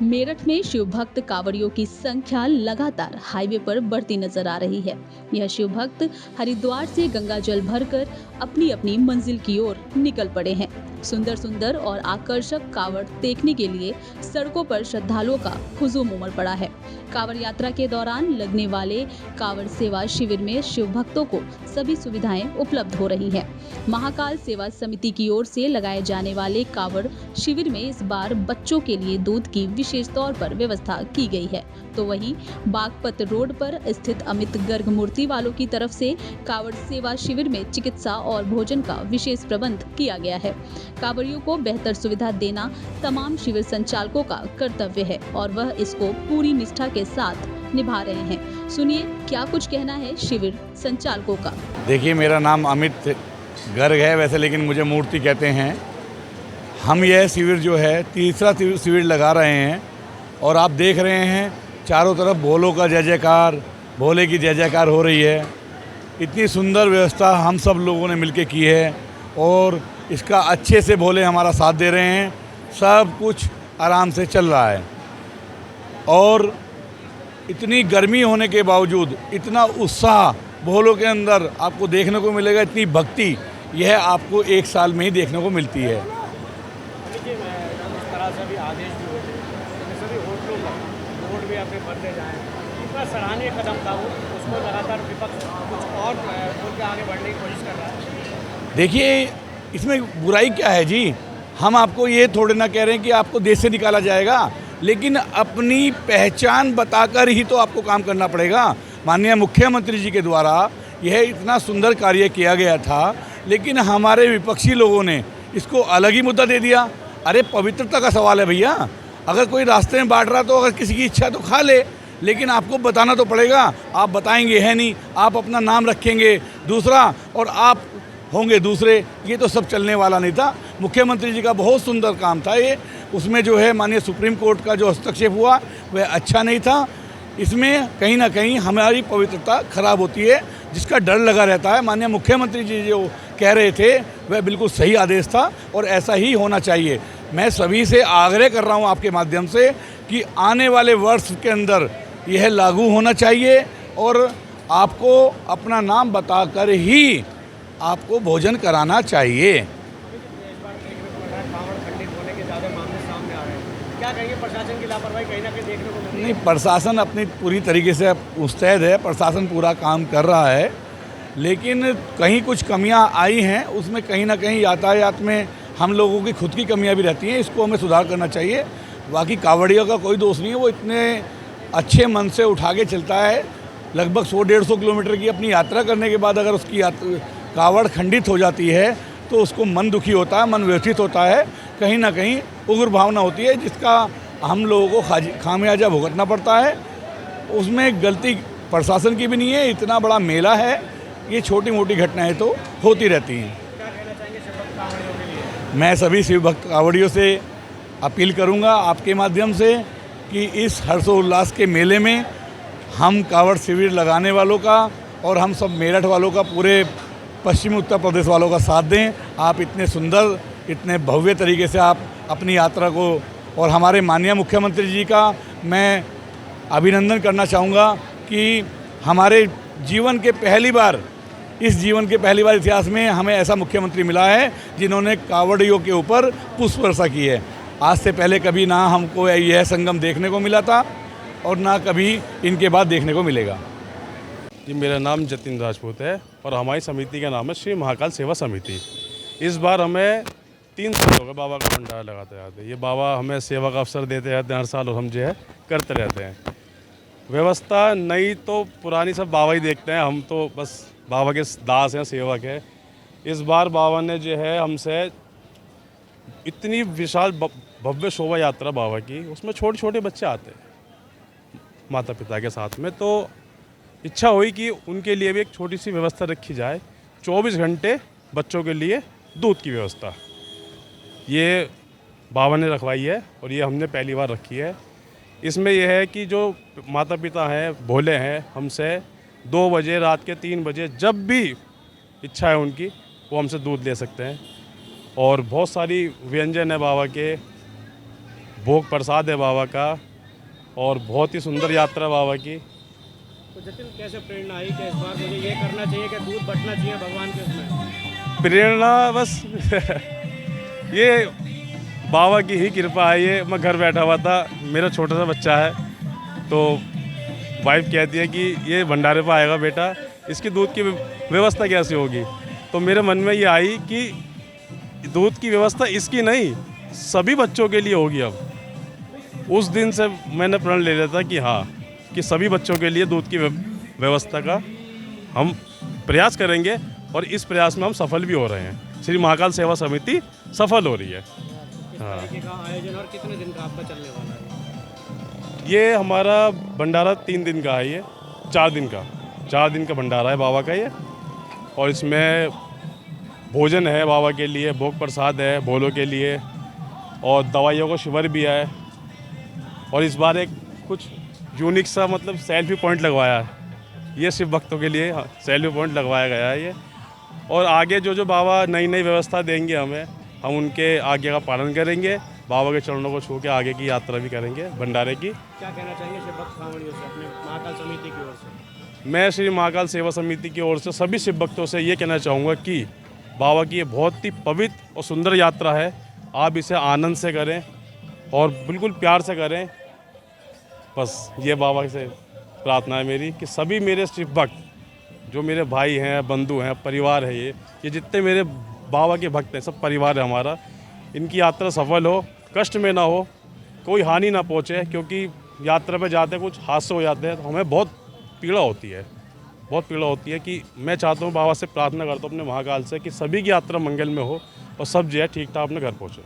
मेरठ में शिव भक्त कांवड़ियों की संख्या लगातार हाईवे पर बढ़ती नजर आ रही है। यह शिव भक्त हरिद्वार से गंगा जल भरकर अपनी अपनी मंजिल की ओर निकल पड़े हैं। सुंदर सुंदर और आकर्षक कांवड़ देखने के लिए सड़कों पर श्रद्धालुओं का हुजूम उमड़ पड़ा है। कांवड़ यात्रा के दौरान लगने वाले कांवड़ सेवा शिविर में शिव भक्तों को सभी सुविधाएं उपलब्ध हो रही हैं। महाकाल सेवा समिति की ओर से लगाए जाने वाले कांवड़ शिविर में इस बार बच्चों के लिए दूध की विशेष तौर पर व्यवस्था की गई है। तो वहीं बागपत रोड पर स्थित अमित गर्ग मूर्ति वालों की तरफ से कांवड़ सेवा शिविर में चिकित्सा और भोजन का विशेष प्रबंध किया गया है। कांवड़ियों को बेहतर सुविधा देना तमाम शिविर संचालकों का कर्तव्य है और वह इसको पूरी निष्ठा के साथ निभा रहे हैं। सुनिए क्या कुछ कहना है शिविर संचालकों का। देखिए, मेरा नाम अमित गर्ग है वैसे, लेकिन मुझे मूर्ति कहते हैं। हम यह शिविर जो है तीसरा शिविर लगा रहे हैं और आप देख रहे हैं चारों तरफ भोलों का जय जयकार, भोले की जय जयकार हो रही है। इतनी सुंदर व्यवस्था हम सब लोगों ने मिलकर की है और इसका अच्छे से भोले हमारा साथ दे रहे हैं। सब कुछ आराम से चल रहा है और इतनी गर्मी होने के बावजूद इतना उत्साह भोलों के अंदर आपको देखने को मिलेगा। इतनी भक्ति यह आपको एक साल में ही देखने को मिलती है। देखिए, इस तरह से भी आदेश भी होते हैं, सभी होटलों का रोड भी अपने बढ़ते जाएँ। इतना सराहनीय कदम था वो, उसको लगातार विपक्ष कुछ और बोल के आगे बढ़ने की कोशिश कर रहा है। देखिए, इसमें बुराई क्या है जी? हम आपको ये थोड़े ना कह रहे हैं कि आपको देश से निकाला जाएगा, लेकिन अपनी पहचान बताकर ही तो आपको काम करना पड़ेगा। माननीय मुख्यमंत्री जी के द्वारा यह इतना सुंदर कार्य किया गया था, लेकिन हमारे विपक्षी लोगों ने इसको अलग ही मुद्दा दे दिया। अरे पवित्रता का सवाल है भैया, अगर कोई रास्ते में बांट रहा तो अगर किसी की इच्छा तो खा ले, लेकिन आपको बताना तो पड़ेगा। आप बताएंगे है नहीं, आप अपना नाम रखेंगे दूसरा और आप होंगे दूसरे, ये तो सब चलने वाला नहीं था। मुख्यमंत्री जी का बहुत सुंदर काम था ये, उसमें जो है माननीय सुप्रीम कोर्ट का जो हस्तक्षेप हुआ वह अच्छा नहीं था। इसमें कहीं ना कहीं हमारी पवित्रता खराब होती है, जिसका डर लगा रहता है। माननीय मुख्यमंत्री जी जो कह रहे थे वह बिल्कुल सही आदेश था और ऐसा ही होना चाहिए। मैं सभी से आग्रह कर रहा हूं आपके माध्यम से कि आने वाले वर्ष के अंदर यह लागू होना चाहिए और आपको अपना नाम बताकर ही आपको भोजन कराना चाहिए। क्या कहेंगे, प्रशासन की लापरवाही कहीं ना कहीं देखने को मिलती है? नहीं, प्रशासन अपनी पूरी तरीके से मुस्तैद है, प्रशासन पूरा काम कर रहा है, लेकिन कहीं कुछ कमियां आई हैं। उसमें कहीं ना कहीं यातायात में हम लोगों की खुद की कमियां भी रहती हैं, इसको हमें सुधार करना चाहिए। बाकी कांवड़ियों का कोई दोष नहीं है, वो इतने अच्छे मन से उठा के चलता है। लगभग 100-150 किलोमीटर की अपनी यात्रा करने के बाद अगर उसकी कांवड़ खंडित हो जाती है तो उसको मन दुखी होता है, मन व्यथित होता है, कहीं ना कहीं उग्र भावना होती है, जिसका हम लोगों को खामियाजा भुगतना पड़ता है। उसमें गलती प्रशासन की भी नहीं है, इतना बड़ा मेला है, ये छोटी मोटी घटनाएं तो होती रहती हैं। क्या कहना चाहेंगे शिव भक्त कांवड़ियों के लिए? मैं सभी शिव भक्त कांवड़ियों से अपील करूंगा आपके माध्यम से कि इस हर्षोल्लास के मेले में हम कांवड़ शिविर लगाने वालों का और हम सब मेरठ वालों का, पूरे पश्चिमी उत्तर प्रदेश वालों का साथ दें। आप इतने सुंदर, इतने भव्य तरीके से आप अपनी यात्रा को, और हमारे माननीय मुख्यमंत्री जी का मैं अभिनंदन करना चाहूँगा कि हमारे जीवन के पहली बार इतिहास में हमें ऐसा मुख्यमंत्री मिला है जिन्होंने कांवड़ियों के ऊपर पुष्प वर्षा की है। आज से पहले कभी ना हमको यह संगम देखने को मिला था और ना कभी इनके बाद देखने को मिलेगा। जी, मेरा नाम जतिन राजपूत है और हमारी समिति का नाम है श्री महाकाल सेवा समिति। इस बार हमें 3 साल हो गए बाबा का भंडारा लगाते रहते। ये बाबा हमें सेवा का अवसर देते रहते हैं हर साल और हम जो है करते रहते हैं। व्यवस्था नई तो पुरानी सब बाबा ही देखते हैं, हम तो बस बाबा के दास हैं, सेवक हैं। इस बार बाबा ने जो है हमसे इतनी विशाल भव्य शोभा यात्रा बाबा की, उसमें छोटे छोटे बच्चे आते हैं माता पिता के साथ में, तो इच्छा हुई कि उनके लिए भी एक छोटी सी व्यवस्था रखी जाए। 24 घंटे बच्चों के लिए दूध की व्यवस्था ये बाबा ने रखवाई है और ये हमने पहली बार रखी है। इसमें यह है कि जो माता पिता हैं, भोले हैं, हमसे 2 बजे, रात के 3 बजे जब भी इच्छा है उनकी, वो हमसे दूध ले सकते हैं। और बहुत सारी व्यंजन है बाबा के, भोग प्रसाद है बाबा का और बहुत ही सुंदर यात्रा बाबा की। तो जतिन, कैसे प्रेरणा आई कि इस बार मुझे ये करना चाहिए कि दूध बटना चाहिए भगवान के उसमें? प्रेरणा बस ये बाबा की ही कृपा है। ये मैं घर बैठा हुआ था, मेरा छोटा सा बच्चा है, तो वाइफ कहती है कि ये भंडारे पर आएगा बेटा, इसकी दूध की व्यवस्था कैसे होगी। तो मेरे मन में ये आई कि दूध की व्यवस्था इसकी नहीं, सभी बच्चों के लिए होगी। अब उस दिन से मैंने प्रण ले लिया था कि हाँ, कि सभी बच्चों के लिए दूध की व्यवस्था का हम प्रयास करेंगे और इस प्रयास में हम सफल भी हो रहे हैं। श्री महाकाल सेवा समिति सफल हो रही है। किस तरीके का आयोजन और कितने दिन का आपका चलने वाला है? ये हमारा भंडारा 3 दिन का है, ये 4 दिन का भंडारा है बाबा का ये। और इसमें भोजन है बाबा के लिए, भोग प्रसाद है भोलों के लिए, और दवाइयों का शिविर भी है। और इस बार एक कुछ यूनिक सा मतलब सेल्फी पॉइंट लगवाया है, ये शिव भक्तों के लिए सेल्फी पॉइंट लगवाया गया है ये। और आगे जो बाबा नई व्यवस्था देंगे हमें, हम उनके आज्ञा का पालन करेंगे, बाबा के चरणों को छू के आगे की यात्रा भी करेंगे भंडारे की। क्या कहना चाहिए शिव भक्त कांवड़ियों से अपने महाकाल समिति की ओर से? मैं श्री महाकाल सेवा समिति की ओर से सभी शिव भक्तों से ये कहना चाहूँगा कि बाबा की ये बहुत ही पवित्र और सुंदर यात्रा है। आप इसे आनंद से करें और बिल्कुल प्यार से करें। बस ये बाबा से प्रार्थना है मेरी कि सभी मेरे शिव भक्त, जो मेरे भाई हैं, बंधु हैं, परिवार है, ये जितने मेरे बाबा के भक्त हैं, सब परिवार है हमारा, इनकी यात्रा सफल हो, कष्ट में ना हो, कोई हानि ना पहुँचे। क्योंकि यात्रा पे जाते कुछ हादसे हो जाते हैं तो हमें बहुत पीड़ा होती है कि मैं चाहता हूँ, बाबा से प्रार्थना करता हूँ अपने महाकाल से कि सभी की यात्रा मंगल में हो और सब जो है ठीक ठाक अपने घर पहुँचे।